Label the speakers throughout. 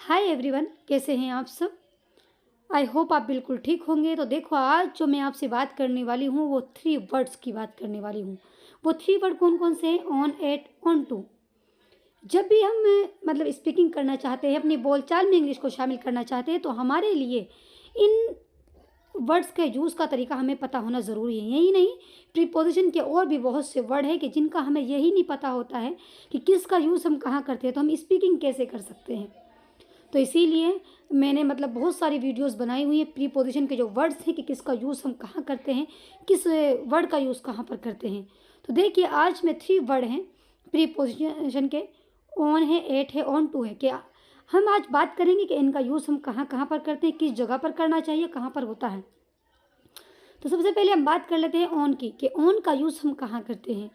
Speaker 1: Hi everyone, कैसे हैं आप सब। आई होप आप बिल्कुल ठीक होंगे। तो देखो, आज जो मैं आपसे बात करने वाली हूँ वो 3 वर्ड्स की बात करने वाली हूँ। वो 3 वर्ड कौन कौन से हैं? On, at, onto. जब भी हम मतलब स्पीकिंग करना चाहते हैं, अपनी बोलचाल में इंग्लिश को शामिल करना चाहते हैं, तो हमारे लिए इन वर्ड्स के यूज़ का तरीका हमें पता होना ज़रूरी है। यही नहीं, प्रीपोजिशन के और भी बहुत से वर्ड हैं कि जिनका हमें यही नहीं पता होता है कि किसका यूज़ हम कहाँ करते हैं, तो हम स्पीकिंग कैसे कर सकते हैं। तो इसीलिए मैंने मतलब बहुत सारी वीडियोस बनाई हुई हैं प्रीपोजिशन के जो वर्ड्स हैं कि किसका यूज़ हम कहाँ करते हैं, किस वर्ड का यूज़ कहाँ पर करते हैं। तो देखिए, आज में 3 वर्ड हैं प्रीपोजिशन के। ऑन है, एट है, ऑन टू है। क्या हम आज बात करेंगे कि इनका यूज़ हम कहाँ कहाँ पर करते हैं, किस जगह पर करना चाहिए, कहाँ पर होता है। तो सबसे पहले हम बात कर लेते हैं ऑन की, कि ऑन का यूज़ हम कहाँ करते हैं।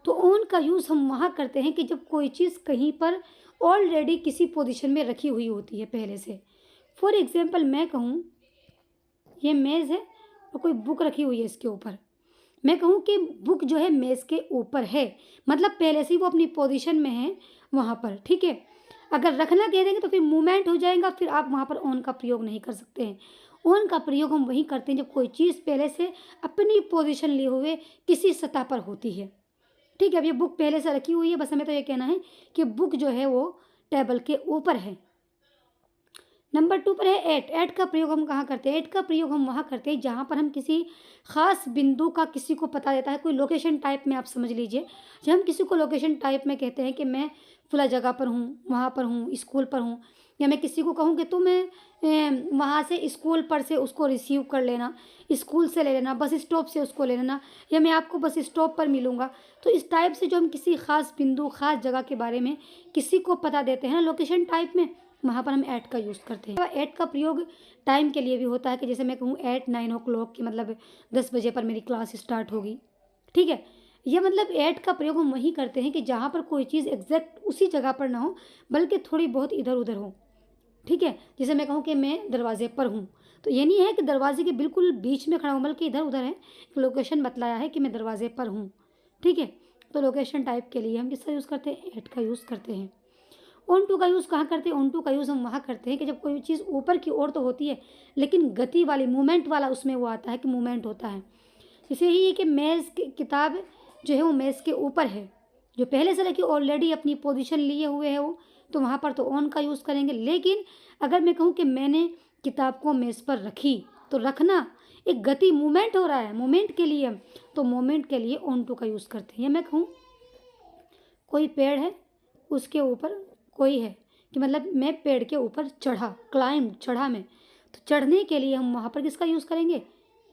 Speaker 1: तो ऑन का यूज़ हम वहाँ करते हैं कि जब कोई चीज़ कहीं पर ऑलरेडी किसी पोजीशन में रखी हुई होती है पहले से। फॉर एग्जांपल मैं कहूँ, ये मेज़ है और कोई बुक रखी हुई है इसके ऊपर। मैं कहूँ कि बुक जो है मेज़ के ऊपर है, मतलब पहले से ही वो अपनी पोजीशन में है वहाँ पर, ठीक है। अगर रखना कह देंगे तो फिर मूवमेंट हो जाएगा, फिर आप वहाँ पर ऑन का प्रयोग नहीं कर सकते हैं। ऑन का प्रयोग हम वहीं करते हैं जब कोई चीज़ पहले से अपनी पोजीशन लिए हुए किसी सतह पर होती है, ठीक है। अब ये बुक पहले से रखी हुई है, बस हमें तो ये कहना है कि बुक जो है वो टेबल के ऊपर है। नंबर 2 पर है एट। एट का प्रयोग हम कहाँ करते हैं? एट का प्रयोग हम वहाँ करते हैं जहाँ पर हम किसी खास बिंदु का किसी को पता देता है, कोई लोकेशन टाइप में आप समझ लीजिए। जब हम किसी को लोकेशन टाइप में कहते हैं कि मैं फला जगह पर हूँ, वहाँ पर हूँ, स्कूल पर हूँ, या मैं किसी को कहूँ कि तुम वहाँ से स्कूल पर से उसको रिसीव कर लेना, स्कूल से ले लेना, बस स्टॉप से उसको ले लेना, या मैं आपको बस स्टॉप पर मिलूँगा। तो इस टाइप से जो हम किसी खास बिंदु, खास जगह के बारे में किसी को पता देते हैं ना लोकेशन टाइप में, वहाँ पर हम एट का यूज़ करते हैं। एट का प्रयोग टाइम के लिए भी होता है कि जैसे मैं कहूँ एट 9 o'clock की, मतलब 10 बजे पर मेरी क्लास स्टार्ट होगी, ठीक है। ये मतलब एट का प्रयोग हम वहीं करते हैं कि जहाँ पर कोई चीज़ एग्जैक्ट उसी जगह पर ना हो, बल्कि थोड़ी बहुत इधर उधर हो, ठीक है। जैसे मैं कहूँ कि मैं दरवाजे पर हूँ, तो ये नहीं है कि दरवाजे के बिल्कुल बीच में खड़ा हूँ, बल्कि इधर उधर है। लोकेशन बतलाया है कि मैं दरवाजे पर हूँ, ठीक है। तो लोकेशन टाइप के लिए हम किसका यूज़ करते हैं? एट का यूज़ करते हैं। ऑन टू का यूज़ कहाँ करते हैं? ऑन टू का यूज़ हम वहाँ करते हैं कि जब कोई चीज़ ऊपर की ओर तो होती है, लेकिन गति वाली, मूवमेंट वाला उसमें वो आता है कि मूवमेंट होता है। जैसे ही कि मेज़ की किताब जो है वो मेज़ के ऊपर है, जो पहले से रखी ऑलरेडी अपनी पोजीशन लिए हुए है वो, तो वहाँ पर तो ऑन का यूज़ करेंगे। लेकिन अगर मैं कहूँ कि मैंने किताब को मेज़ पर रखी, तो रखना एक गति, मूवमेंट हो रहा है, मूवमेंट के लिए, तो मूवमेंट के लिए ऑन टू का यूज़ करते हैं। या मैं कहूँ कोई पेड़ है, उसके ऊपर कोई है, कि मतलब मैं पेड़ के ऊपर चढ़ा, क्लाइंब, चढ़ा मैं, तो चढ़ने के लिए हम वहाँ पर किसका यूज़ करेंगे?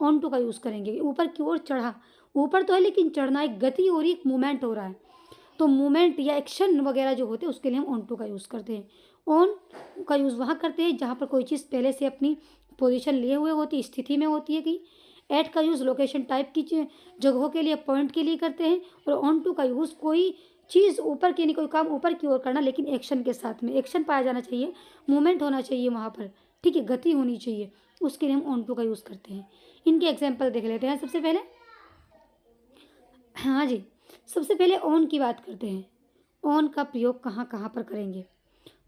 Speaker 1: ऑन टू का यूज़ करेंगे। ऊपर की ओर चढ़ा, ऊपर तो है लेकिन चढ़ना, एक गति हो रही है, एक मूवमेंट हो रहा है। तो मूवमेंट या एक्शन वगैरह जो होते हैं उसके लिए हम ऑन टू का यूज़ करते हैं। ऑन का यूज़ वहाँ करते हैं जहाँ पर कोई चीज़ पहले से अपनी पोजीशन लिए हुए होती है, स्थिति में होती है कि। एट का यूज़ लोकेशन टाइप की जगहों के लिए, पॉइंट के लिए करते हैं। और ऑन टू का यूज़ कोई चीज़ ऊपर की, नहीं कोई काम ऊपर की ओर करना, लेकिन एक्शन के साथ में, एक्शन पाया जाना चाहिए, मूवमेंट होना चाहिए वहाँ पर, ठीक है, गति होनी चाहिए, उसके लिए हम ऑन टू का यूज़ करते हैं। इनके एग्जाम्पल देख लेते हैं सबसे पहले। हाँ जी, सबसे पहले ऑन की बात करते हैं। ऑन का प्रयोग कहाँ कहाँ पर करेंगे?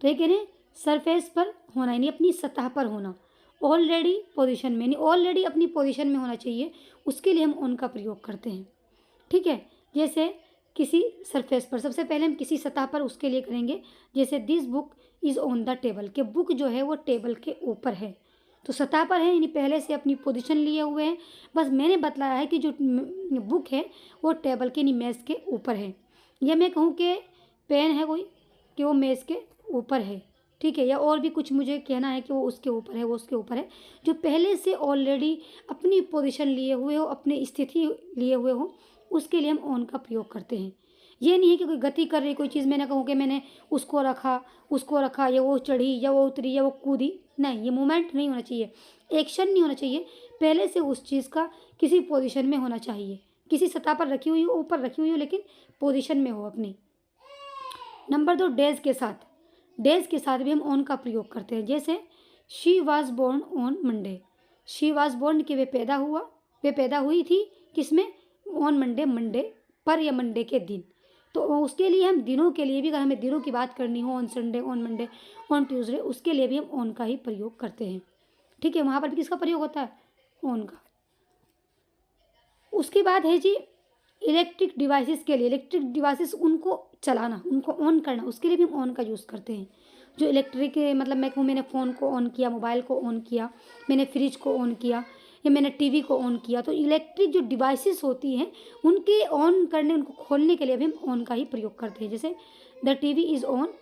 Speaker 1: तो ये कह रहे हैं सरफेस पर होना, यानी अपनी सतह पर होना, ऑलरेडी पोजीशन में, यानी ऑलरेडी अपनी पोजीशन में होना चाहिए, उसके लिए हम ऑन का प्रयोग करते हैं, ठीक है। जैसे किसी सरफेस पर, सबसे पहले हम किसी सतह पर उसके लिए करेंगे। जैसे this book is on the table, कि बुक जो है वो टेबल के ऊपर है, तो सतह पर है, यानी पहले से अपनी पोजीशन लिए हुए हैं। बस मैंने बतलाया है कि जो बुक है वो टेबल के, यानी मेज़ के ऊपर है। या मैं कहूँ कि पेन है कोई, कि वो मेज़ के ऊपर है, ठीक है। या और भी कुछ मुझे कहना है कि वो उसके ऊपर है, वो उसके ऊपर है, जो पहले से ऑलरेडी अपनी पोजीशन लिए हुए हो, अपनी स्थिति लिए हुए हो, उसके लिए हम ऑन का प्रयोग करते हैं। ये नहीं है कि कोई गति कर रही कोई चीज़, मैं ना कहूँ कि मैंने उसको रखा, या वो चढ़ी, या वो उतरी, या वो कूदी, नहीं, ये मूवमेंट नहीं होना चाहिए, एक्शन नहीं होना चाहिए। पहले से उस चीज़ का किसी पोजीशन में होना चाहिए, किसी सतह पर रखी हुई हो, ऊपर रखी हुई हो, लेकिन पोजीशन में हो अपनी। नंबर 2, डेज के साथ। डेज के साथ भी हम ऑन का प्रयोग करते हैं। जैसे she was born on Monday, she was born कि वे पैदा हुई थी, किसमें? ऑन मंडे, मंडे पर या मंडे के दिन। तो उसके लिए हम दिनों के लिए भी, अगर हमें दिनों की बात करनी हो, on Sunday, on Monday, on Tuesday, उसके लिए भी हम ऑन का ही प्रयोग करते हैं। ठीक है, वहाँ पर भी किसका प्रयोग होता है? ऑन का। उसके बाद है जी इलेक्ट्रिक डिवाइसेस के लिए, इलेक्ट्रिक डिवाइसेस उनको चलाना, उनको ऑन करना, उसके लिए भी हम ऑन का यूज़ करते हैं। जो इलेक्ट्रिक मतलब मैं कहूँ, मैंने फ़ोन को ऑन किया, मोबाइल को ऑन किया, मैंने फ्रिज को ऑन किया, या मैंने टीवी को ऑन किया, तो इलेक्ट्रिक जो डिवाइसेस होती हैं उनके ऑन करने, उनको खोलने के लिए भी हम ऑन का ही प्रयोग करते हैं। जैसे the TV is on,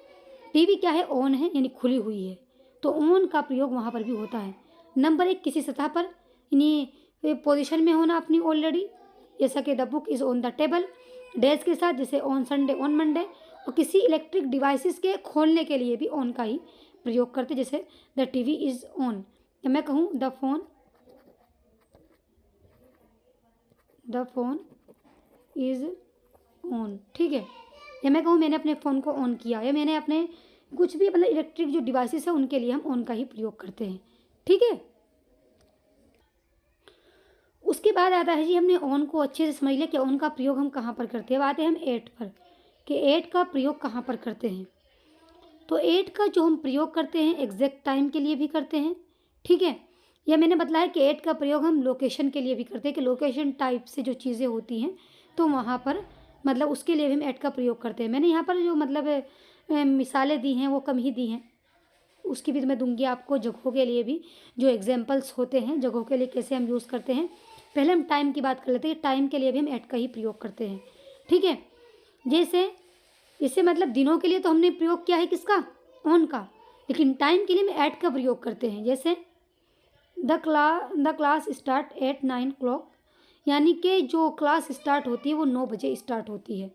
Speaker 1: TV क्या है? ऑन है, यानी खुली हुई है, तो ऑन का प्रयोग वहाँ पर भी होता है। नंबर 1, किसी सतह पर यानी पोजीशन में होना अपनी ऑलरेडी, जैसा कि the book is on the table, days के साथ, जैसे ऑन संडे, ऑन मंडे। और किसी इलेक्ट्रिक डिवाइसेस के खोलने के लिए भी ऑन का ही प्रयोग करते, जैसे द टीवी इज़ ऑन, या मैं कहूँ द फोन इज़ ऑन। ठीक है, या मैं कहूँ मैंने अपने फ़ोन को ऑन किया, या मैंने अपने कुछ भी मतलब इलेक्ट्रिक जो डिवाइसेस है उनके लिए हम ऑन का ही प्रयोग करते हैं। ठीक है, उसके बाद आता है जी, हमने ऑन को अच्छे से समझ लिया कि ऑन का प्रयोग हम कहाँ पर करते हैं। अब आते हैं हम एट पर, कि एट का प्रयोग कहाँ पर करते हैं। तो एट का जो हम प्रयोग करते हैं एग्जैक्ट टाइम के लिए भी करते हैं। ठीक है, यह मैंने बताया कि एट का प्रयोग हम लोकेशन के लिए भी करते हैं, कि लोकेशन टाइप से जो चीज़ें होती हैं तो वहाँ पर मतलब उसके लिए भी हम एट का प्रयोग करते हैं। मैंने यहाँ पर जो मतलब मिसालें दी हैं वो कम ही दी हैं, उसकी भी तो मैं दूंगी आपको जगहों के लिए भी, जो एग्जाम्पल्स होते हैं जगहों के लिए कैसे हम यूज़ करते हैं। पहले हम टाइम की बात कर लेते हैं, टाइम के लिए भी हम एट का ही प्रयोग करते हैं। ठीक है, जैसे इससे मतलब दिनों के लिए तो हमने प्रयोग किया है किसका? ऑन का, लेकिन टाइम के लिए हम एट का प्रयोग करते हैं। जैसे the class start at 9 o'clock, यानी कि जो क्लास स्टार्ट होती है वो 9 बजे स्टार्ट होती है।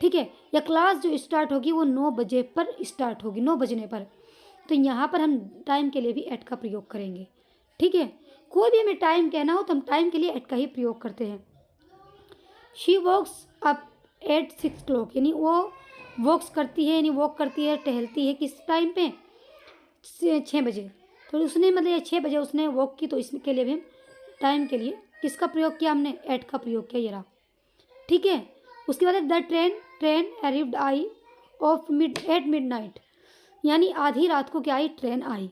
Speaker 1: ठीक है, या क्लास जो स्टार्ट होगी वो 9 बजे पर स्टार्ट होगी, 9 बजने पर। तो यहाँ पर हम टाइम के लिए भी एट का प्रयोग करेंगे। ठीक है, कोई भी हमें टाइम कहना हो तो हम टाइम के लिए एट का ही प्रयोग करते हैं। She walks up at 6 o'clock, यानी वो वॉक्स करती है, यानी वॉक करती है, टहलती है किस टाइम पे? 6 बजे। तो उसने मतलब ये 6 बजे उसने वॉक की, तो इसके लिए भी हम टाइम के लिए किसका प्रयोग किया? हमने एट का प्रयोग किया, ये रहा। ठीक है, उसके बाद the train arrived I of midnight, यानी आधी रात को क्या आई? ट्रेन आई।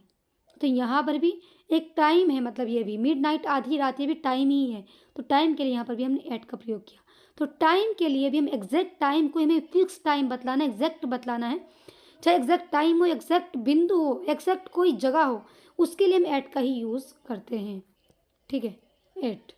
Speaker 1: तो यहाँ पर भी एक टाइम है, मतलब ये भी मिडनाइट, आधी रात, ये भी टाइम ही है। तो टाइम के लिए यहाँ पर भी हमने एट का प्रयोग किया। तो टाइम के लिए भी हम एग्जैक्ट टाइम को, हमें फिक्स टाइम बतलाना है, एग्जैक्ट बतलाना है, चाहे एग्जैक्ट टाइम हो, एग्जैक्ट बिंदु हो, एग्जैक्ट कोई जगह हो, उसके लिए हम एट का ही यूज़ करते हैं। ठीक है, एट।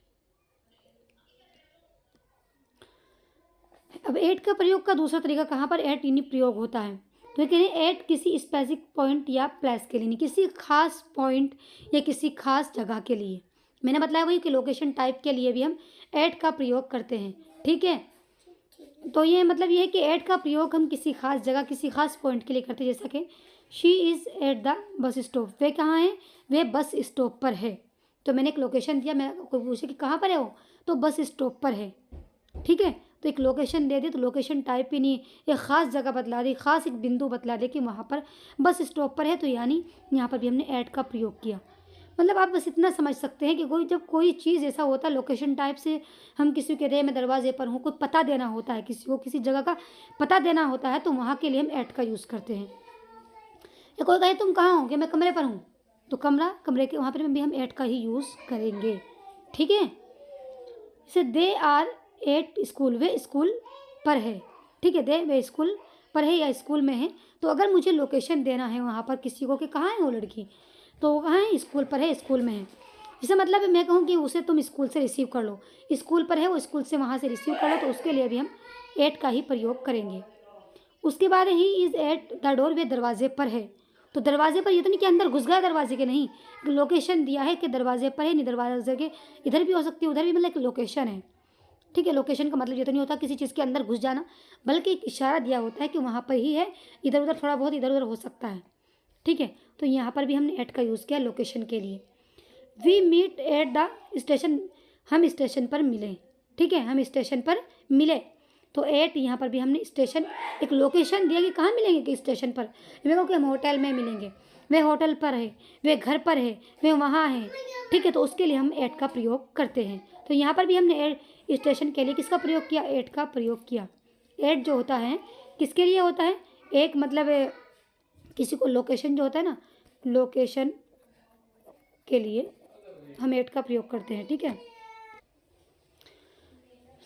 Speaker 1: अब एट का प्रयोग का दूसरा तरीका कहाँ पर एट यानी प्रयोग होता है? तो कह रहे हैं एट किसी स्पेसिफिक पॉइंट या प्लेस के लिए, नहीं किसी खास पॉइंट या किसी खास जगह के लिए। मैंने बताया वही कि लोकेशन टाइप के लिए भी हम एट का प्रयोग करते हैं। ठीक है, तो ये मतलब ये है कि एट का प्रयोग हम किसी खास जगह, किसी खास पॉइंट के लिए करते हैं। जैसा कि she is at the bus stop, वे कहाँ है? वे बस स्टॉप पर है। तो मैंने एक लोकेशन दिया, मैं कोई पूछे कि कहाँ पर है वो, तो बस स्टॉप पर है। ठीक है, तो एक लोकेशन दे दी, तो लोकेशन टाइप ही नहीं, एक ख़ास जगह बतला दी, ख़ास एक बिंदु बतला दे कि वहाँ पर बस स्टॉप पर है, तो यानी यहाँ पर भी हमने ऐड का प्रयोग किया। मतलब आप बस इतना समझ सकते हैं कि जब कोई चीज़ ऐसा होता है लोकेशन टाइप से, हम किसी के रहे मैं दरवाजे पर हूँ, कोई पता देना होता है, किसी को किसी जगह का पता देना होता है, तो वहाँ के लिए हम ऐड का यूज़ करते हैं। या कोई कहे तुम कहाँ हो, कि मैं कमरे पर हूँ, तो कमरे के वहाँ पर भी हम ऐड का ही यूज़ करेंगे। ठीक है, जैसे दे आर एट स्कूल, वे स्कूल पर है। ठीक है, वे स्कूल पर है या स्कूल में है। तो अगर मुझे लोकेशन देना है वहाँ पर किसी को कि कहाँ है वो लड़की, तो वो कहाँ है? स्कूल पर है, स्कूल में है। जैसे मतलब मैं कहूँ कि उसे तुम स्कूल से रिसीव कर लो, स्कूल पर है वो, स्कूल से वहाँ से रिसीव कर लो, तो उसके लिए भी हम एट का ही प्रयोग करेंगे। उसके बाद he is at the door, वे दरवाजे पर है। तो दरवाजे पर ये तो नहीं कि अंदर घुस गया दरवाजे के, नहीं, लोकेशन दिया है कि दरवाजे पर है, नहीं दरवाजे के इधर भी हो सकती है उधर भी, मतलब एक लोकेशन है। ठीक है, लोकेशन का मतलब ये तो नहीं होता किसी चीज़ के अंदर घुस जाना, बल्कि एक इशारा दिया होता है कि वहाँ पर ही है, इधर उधर थोड़ा बहुत इधर उधर हो सकता है। ठीक है, तो यहाँ पर भी हमने एट का यूज़ किया लोकेशन के लिए। We meet at the station, हम स्टेशन पर मिले। ठीक है, हम स्टेशन पर मिले, तो एट यहाँ पर भी हमने स्टेशन एक लोकेशन दिया कि कहाँ मिलेंगे, कि स्टेशन पर। मैं कहूँ कि हम होटल में मिलेंगे, वे होटल पर है, वे घर पर है, वे वहाँ है। ठीक है, तो उसके लिए हम एट का प्रयोग करते हैं। तो यहाँ पर भी हमने स्टेशन के लिए किसका प्रयोग किया? एट का प्रयोग किया। एट जो होता है किसके लिए होता है, एक मतलब किसी को लोकेशन जो होता है ना, लोकेशन के लिए हम एट का प्रयोग करते हैं, ठीक है।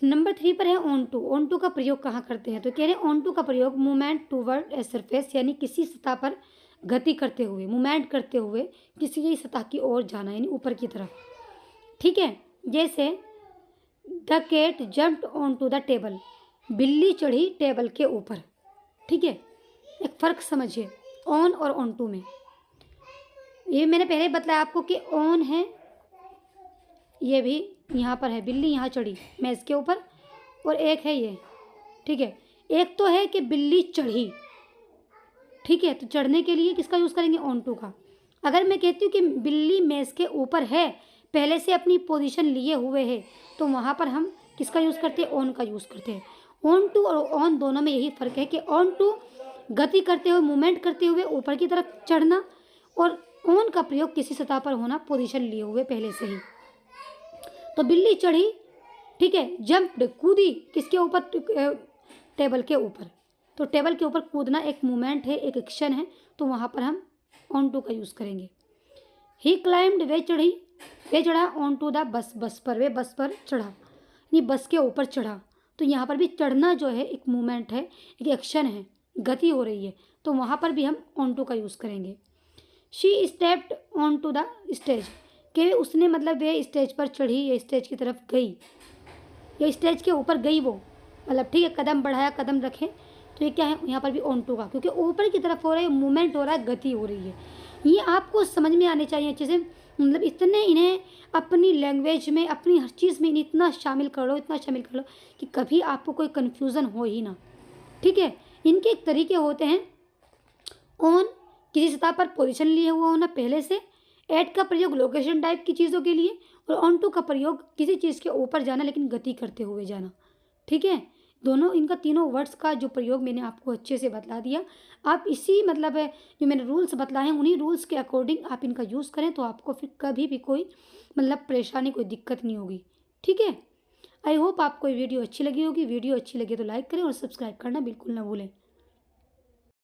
Speaker 1: नंबर 3 पर है ऑन टू। ऑन टू का प्रयोग कहाँ करते हैं, तो कह रहे हैं ऑन टू का प्रयोग मूवमेंट टूवर्ड ए सरफेस, यानी किसी सतह पर गति करते हुए, मूवमेंट करते हुए किसी की सतह की ओर जाना, यानी ऊपर की तरफ, ठीक है। जैसे the cat jumped onto the table, बिल्ली चढ़ी टेबल के ऊपर, ठीक है। एक फ़र्क समझिए ऑन और ऑन टू में। ये मैंने पहले बताया आपको कि ऑन है, ये भी यहाँ पर है, बिल्ली यहाँ चढ़ी मेज़ के ऊपर, और एक है ये, ठीक है। एक तो है कि बिल्ली चढ़ी, ठीक है, तो चढ़ने के लिए किसका यूज़ करेंगे, ऑन टू का। अगर मैं कहती हूँ कि बिल्ली मेज़ के ऊपर है, पहले से अपनी पोजीशन लिए हुए है, तो वहाँ पर हम किसका यूज़ करते हैं, ऑन का यूज़ करते हैं। ऑन टू और ऑन दोनों में यही फ़र्क है कि ऑन टू गति करते हुए, मूवमेंट करते हुए ऊपर की तरफ चढ़ना, और ऑन का प्रयोग किसी सतह पर होना, पोजीशन लिए हुए पहले से ही। तो बिल्ली चढ़ी, ठीक है, जंप्ड कूदी किसके ऊपर, टेबल के ऊपर। तो टेबल के ऊपर कूदना एक मूवमेंट है, एक एक्शन है, तो वहाँ पर हम ऑन टू का यूज़ करेंगे। ही क्लाइम्ड, वे चढ़ी, वे चढ़ा ऑन टू द बस, बस पर, वे बस पर चढ़ा, यानी बस के ऊपर चढ़ा। तो यहाँ पर भी चढ़ना जो है एक मूवमेंट है, एक एक्शन है, गति हो रही है, तो वहाँ पर भी हम ऑन टू का यूज़ करेंगे। She stepped onto the stage, कि उसने मतलब वे स्टेज पर चढ़ी या स्टेज की तरफ गई, या स्टेज के ऊपर गई वो, मतलब ठीक है, कदम बढ़ाया, कदम रखे, तो ये क्या है, यहाँ पर भी ऑन टू का, क्योंकि ऊपर की तरफ हो रहा है, मूवमेंट हो रहा है, गति हो रही है। ये आपको समझ में आने चाहिए अच्छे से, मतलब इतने इन्हें अपनी लैंग्वेज में, अपनी हर चीज़ में इन्हें इतना शामिल कर लो, इतना शामिल कर लो कि कभी आपको कोई कन्फ्यूज़न हो ही ना, ठीक है। इनके एक तरीके होते हैं, ऑन किसी सतह पर पोजीशन लिए हुआ होना पहले से, एट का प्रयोग लोकेशन टाइप की चीज़ों के लिए, और ऑन टू का प्रयोग किसी चीज़ के ऊपर जाना लेकिन गति करते हुए जाना, ठीक है। दोनों इनका तीनों वर्ड्स का जो प्रयोग मैंने आपको अच्छे से बतला दिया। आप इसी मतलब है जो मैंने रूल्स बतलाए हैं, उन्हीं रूल्स के अकॉर्डिंग आप इनका यूज़ करें, तो आपको फिर कभी भी कोई मतलब परेशानी, कोई दिक्कत नहीं होगी, ठीक है। आई होप आपको ये वीडियो अच्छी लगी होगी। वीडियो अच्छी लगी तो लाइक करें और सब्सक्राइब करना बिल्कुल ना भूलें।